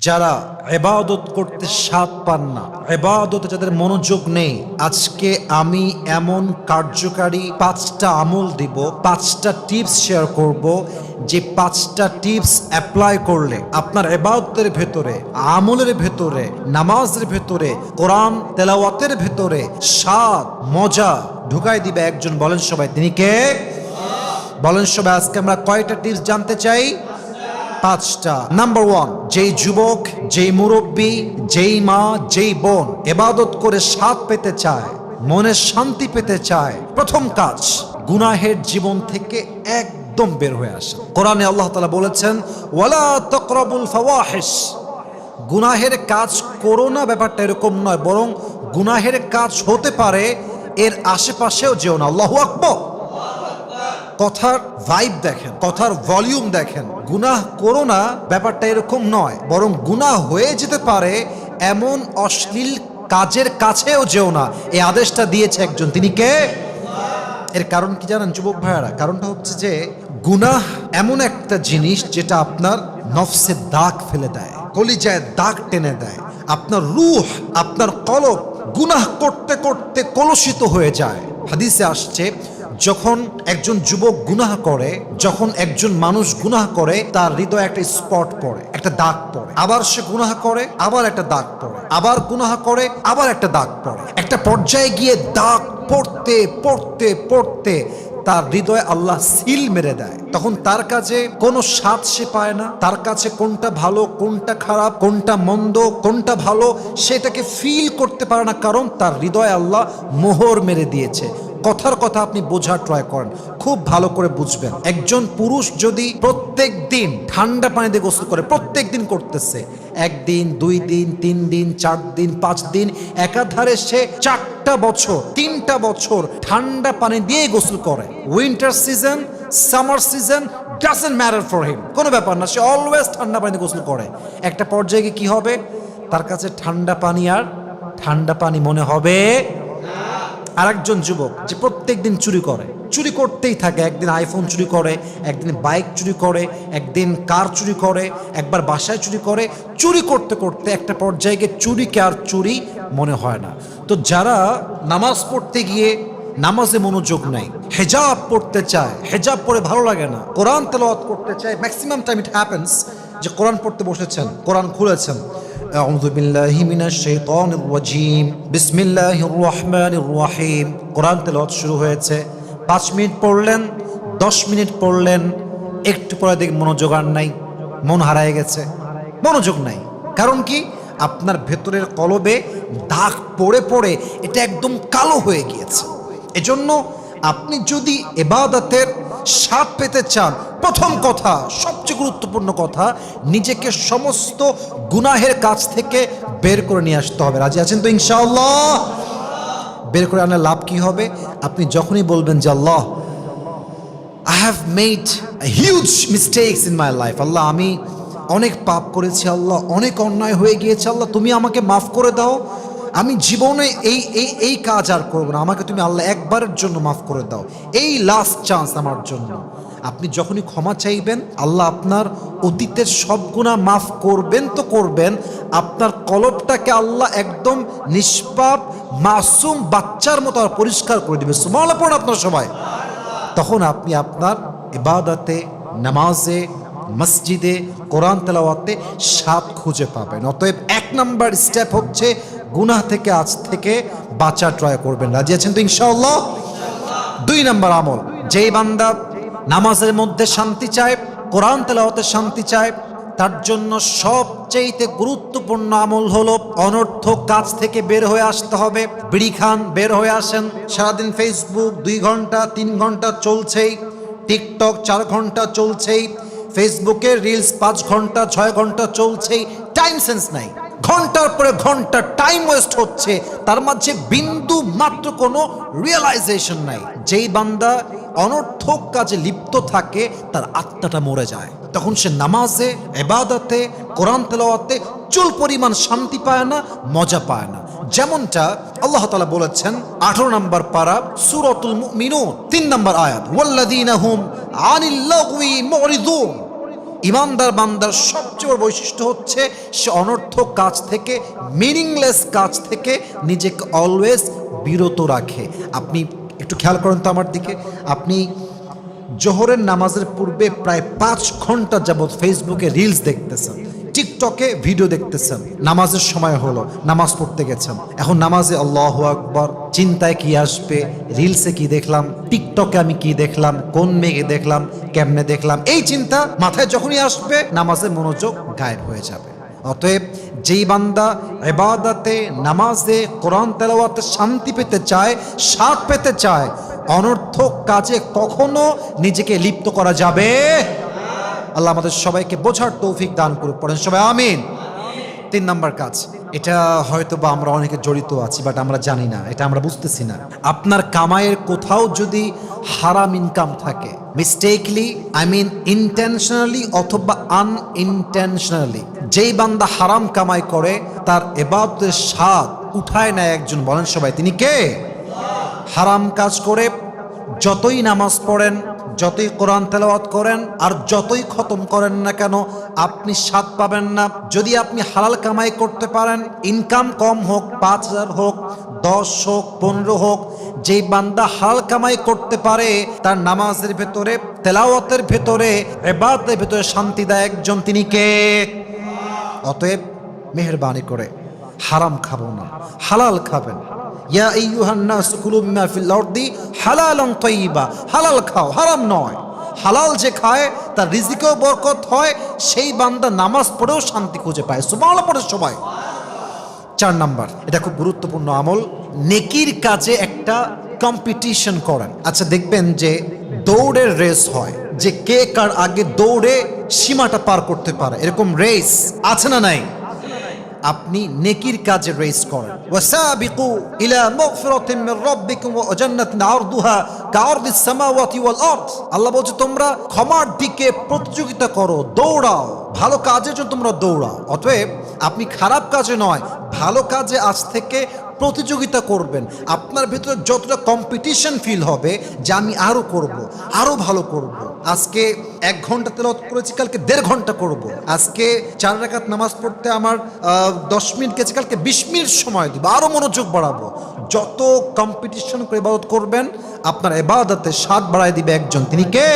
যারা ইবাদত করতে স্বাদ পান না, ইবাদতে যাদের মনোযোগ নেই, আজকে আমি এমন কার্যকারী 5টা আমল দিব, 5টা টিপস শেয়ার করব, যে 5টা টিপস অ্যাপ্লাই করলে আপনার ইবাদতের ভেতরে, আমলের ভেতরে, নামাজের ভেতরে, কোরআন তেলাওয়াতের ভেতরে স্বাদ মজা ঢুকাই দিবে একজন। বলেন সবাই, তিনি কে? বলেন সবাই, আজকে আমরা কয়টা টিপস জানতে চাই? 5টা। নাম্বার 1, যেই যুবক, যেই মুরব্বী, যেই মা, যেই বোন ইবাদত করে স্বাদ পেতে চায়, মনে শান্তি পেতে চায়, প্রথম কাজ গুনাহের জীবন থেকে একদম বের হয়ে আসা। কোরআনে আল্লাহ তাআলা বলেছেন, ওয়ালা তাকরাবুল ফাওয়াহিশ, গুনাহের কাজ করো না, ব্যাপারটা এরকম নয়, বরং গুনাহের কাজ হতে পারে এর আশেপাশেও যেও না। আল্লাহু আকবার। কথার ভাইব দেখেন, কথার ভলিউম দেখেন। গুনাহ করো না ব্যাপারটা এরকম নয়, বরং গুনাহ হয়ে যেতে পারে এমন অশ্লীল কাজের কাছেও যেও না, এই আদেশটা দিয়েছে একজন। তিনি কে? এর কারণ কি জানেন যুবক ভাইয়ারা? কারণটা হচ্ছে যে গুনাহ এমন একটা জিনিস যেটা আপনার নফসে দাগ ফেলে দেয়, কলিজায় দাগ টেনে দেয়। আপনার রূহ, আপনার কলব গুনাহ করতে করতে কলুষিত হয়ে যায়। হাদিসে আসছে, যখন একজন যুবক গুনাহ করে, যখন একজন মানুষ গুনাহ করে, তার হৃদয়ে একটা স্পট পড়ে, একটা দাগ পড়ে। আবার সে গুনাহ করে, আবার একটা দাগ পড়ে, আবার গুনাহ করে, আবার একটা দাগ পড়ে। একটা পর্যায়ে গিয়ে দাগ পড়তে পড়তে পড়তে তার হৃদয়ে আল্লাহ সিল মেরে দেয়। তখন তার কাছে কোনো স্বাদ সে পায় না, তার কাছে কোনটা ভালো, কোনটা খারাপ, কোনটা মন্দ, কোনটা ভালো, সেটাকে ফিল করতে পারে না, কারণ তার হৃদয়ে আল্লাহ মোহর মেরে দিয়েছে। কথার কথা আপনি বোঝার ট্রাই করেন, খুব ভালো করে বুঝবেন। একজন পুরুষ যদি প্রত্যেক দিন ঠান্ডা পানিতে গোসল করে, প্রত্যেক দিন করতেছে, 1 দিন, 2 দিন, 3 দিন, 4 দিন, 5 দিন, একাধারে সে 4টা বছর, 3টা বছর ঠান্ডা পানি দিয়ে গোসল করে, winter season, summer season, doesn't matter for him, কোনো ব্যাপার না, সে অলওয়েজ ঠান্ডা পানিতে গোসল করে। একটা পর্যায়ে কি হবে? তার কাছে ঠান্ডা পানি আর ঠান্ডা পানি মনে হবে। আরেকজন যুবক যে প্রত্যেক দিন চুরি করে, চুরি করতেই থাকে, একদিন আইফোন চুরি করে, একদিন বাইক চুরি করে, একদিন কার চুরি করে, একবার বাসায় চুরি করে, চুরি করতে করতে একটা পর্যায়ে গিয়ে চুরিকে আর চুরি মনে হয় না। তো যারা নামাজ পড়তে গিয়ে নামাজে মনোযোগ নাই, হেজাব পড়তে চায়, হেজাব পড়ে ভালো লাগে না, কোরআন তেলাওয়াত করতে চায়, ম্যাক্সিমাম টাইম ইট হ্যাপেন্স যে কোরআন পড়তে বসেছেন, কোরআন খুলেছেন, আউযু বিল্লাহি মিনাশ শাইতানির রাজীম, বিসমিল্লাহির রহমানির রহিম, কোরআন তেলাওয়াত শুরু হয়েছে। 5 মিনিট পড়লেন, 10 মিনিট পড়লেন, একটু পরে দেখে মনোযোগ আর নাই, মন হারায় গেছে, মনোযোগ নাই। কারণ কি? আপনার ভেতরের কলবে দাগ পড়ে পড়ে এটা একদম কালো হয়ে গিয়েছে। এজন্য আপনি যদি ইবাদতের স্বাদ পেতে চান, প্রথম কথা, সবচেয়ে গুরুত্বপূর্ণ কথা, নিজেকে সমস্ত গুনাহের কাছ থেকে বের করে নিয়ে আসতে হবে। রাজি আছেন তো ইনশাআল্লাহ? বের করে আনলে লাভ কি হবে? আপনি যখনই বলবেন যে আল্লাহ, I have made huge mistakes in my life, আল্লাহ আমি অনেক পাপ করেছি, আল্লাহ অনেক অন্যায় হয়ে গিয়েছে, আল্লাহ তুমি আমাকে মাফ করে দাও, আমি জীবনে এই কাজ আর করবো না, আমাকে তুমি আল্লাহ একবারের জন্য মাফ করে দাও, এই লাস্ট চান্স আমার জন্য। আপনি যখনই ক্ষমা চাইবেন, আল্লাহ আপনার অতীতের সব গুনাহ মাফ করবেন তো করবেন, আপনার কলবটাকে আল্লাহ একদম নিষ্পাপ মাসুম বাচ্চার মতো আর পরিষ্কার করে দিবে। সুবহানাল্লাহ পড়ুন আপনার সবাই। তখন আপনি আপনার ইবাদতে, নামাজে, মসজিদে, কোরআন তেলাওয়াতে স্বাদ খুঁজে পাবেন। অতএব 1 নাম্বার স্টেপ হচ্ছে গুনাহ থেকে আজ থেকে বাঁচা ট্রাই করবেন। রাজি আছেন তো ইনশাআল্লাহ? 2 নাম্বার আমল, যেই বান্দা নামাজের মধ্যে শান্তি চায়, কোরআন তেলাওয়াতে শান্তি চায়, তার জন্য সবচেয়ে গুরুত্বপূর্ণ আমল হলো অনর্থক কাজ থেকে বের হয়ে আসতে হবে। বিড়ি খান, বের হয়ে আসেন। সারাদিন ফেসবুক 2 ঘন্টা 3 ঘন্টা চলছেই, টিকটক 4 ঘন্টা চলছেই, ফেসবুকের রিলস 5 ঘন্টা 6 ঘন্টা চলছেই, টাইম সেন্স নাই, ঘন্টার পরে ঘন্টা টাইম ওয়েস্ট হচ্ছে, তার মাঝে বিন্দু মাত্র কোনো রিয়েলাইজেশন নাই। যেই বান্দা অনর্থক কাজে লিপ্ত থাকে, তার আত্মাটা মরে যায়, তখন সে নামাজে, ইবাদতে, কোরআন তেলাওয়াতে চুল পরিমাণ শান্তি পায় না, মজা পায় না। যেমনটা আল্লাহ তাআলা বলেছেন 18 নম্বর পারা সূরাতুল মুমিনুন 3 নম্বর আয়াত, ওয়াল্লাযীনা হুম আনিল লাগওয়ি মুরিদুন, ইমানদার বান্দার সবচেয়ে বড় বৈশিষ্ট্য হচ্ছে সে অনর্থক কাজ থেকে, মিনিংলেস কাজ থেকে নিজেকে অলওয়েজ বিরত রাখে। আপনি একটু খেয়াল করেন তো আমার দিকে, আপনি জোহরের নামাজের পূর্বে প্রায় 5 ঘন্টা যাবৎ ফেসবুকে রিলস দেখতেছেন, টিকটকে ভিডিও দেখতেছেন, নামাজের সময় হলো, নামাজ পড়তে গেছেন, এখন নামাজে আল্লাহু আকবার, চিন্তায় কি আসবে, রিলসে কি দেখলাম, টিকটকে আমি কি দেখলাম, কোন মেঘে দেখলাম, কেমনে দেখলাম, এই চিন্তা মাথায় যখনই আসবে নামাজের মনোযোগ গায়েব হয়ে যাবে। অতএব যেই বান্দা ইবাদতে, নামাজে, কোরআন তেলাওয়াতে শান্তি পেতে চায়, স্বাদ পেতে চায়, অনর্থক কাজে কখনো নিজেকে লিপ্ত করা যাবে। আল্লাহ আমাদের সবাইকে বোঝার তৌফিক দান করুক, পড়েন সবাই আমিন। 3 নাম্বার কাজ, এটা হয়তো বা আমরা অনেকে জড়িত আছি, বাট আমরা জানি না, এটা আমরা বুঝতেছি না। আপনার কামাইয়ের কোথাও যদি হারাম ইনকাম থাকে, মিস্টেকলি, আই মিন ইন্টেনশনালি অথবা আনইনটেনশনালি, যেই বান্দা হারাম কামাই করে তার ইবাদতের স্বাদ উঠায় নেয় একজন, বলেন সবাই তিনি কে? হারাম কাজ করে যতই নামাজ পড়েন, যতই কোরআন তেলাওয়াত করেন, আর যতই খতম করেন না কেন, আপনি স্বাদ পাবেন না। যদি আপনি হালাল কামাই করতে পারেন, ইনকাম কম হোক, 5,000 হোক, 10 হোক, 15 হোক, যেই বান্দা হালাল কামাই করতে পারে তার নামাজের ভেতরে, তেলাওয়াতের ভেতরে, ইবাদতের ভেতরে শান্তি দেয় একজন, তিনি কে? অতএব মেহেরবানি করে হারাম খাবো না, হালাল খাবেন। ইয়া আইয়ুহান নাস কুলু মিম্মা ফিল আরদি হালালান তাইয়্যিবা, হালাল খাও, হারাম নয়। হালাল যে খায় তার রিজিকেও বরকত হয়, সেই বান্দা নামাজ পড়েও শান্তি খুঁজে পায়। সুবহানাল্লাহ পড়ে সবাই। 4 নাম্বার, এটা খুব গুরুত্বপূর্ণ আমল, নেকির কাজে একটা কম্পিটিশন করেন। আচ্ছা দেখবেন যে দৌড়ের রেস হয়, যে কে কার আগে দৌড়ে সীমাটা পার করতে পারে, এরকম রেস আছে না নাই? আপনি নেকির কাজে রেস করেন। ওয়াসাবিকু ইলা মাগফিরাতিন মির রাব্বিকুম ওয়া জান্নাতিন আরদুহা কাআরদিস সামাওয়াতি ওয়াল আরদ। আল্লাহ বলছে তোমরা ক্ষমার দিকে প্রতিযোগিতা করো, দৌড়াও, ভালো কাজের জন্য তোমরা দৌড়াও। অতএব আপনি খারাপ কাজে নয়, ভালো কাজে আজ থেকে প্রতিযোগিতা করবেন। আপনার ভিতরে যতটা কম্পিটিশন ফিল হবে যে আমি আরো করব, আরো ভালো করব। আজকে 1 ঘন্টা তেলাওয়াত করেছি, কালকে 1.5 ঘন্টা করব। আজকে 4 রাকাত নামাজ পড়তে আমার 10 মিনিট গেছে, কালকে 20 মিনিট সময় দিব, আরো মনোযোগ বাড়াবো। যত কম্পিটিশন করে ইবাদত করবেন, আপনার ইবাদতে স্বাদ বাড়ায় দিবে একজন, তিনি কে?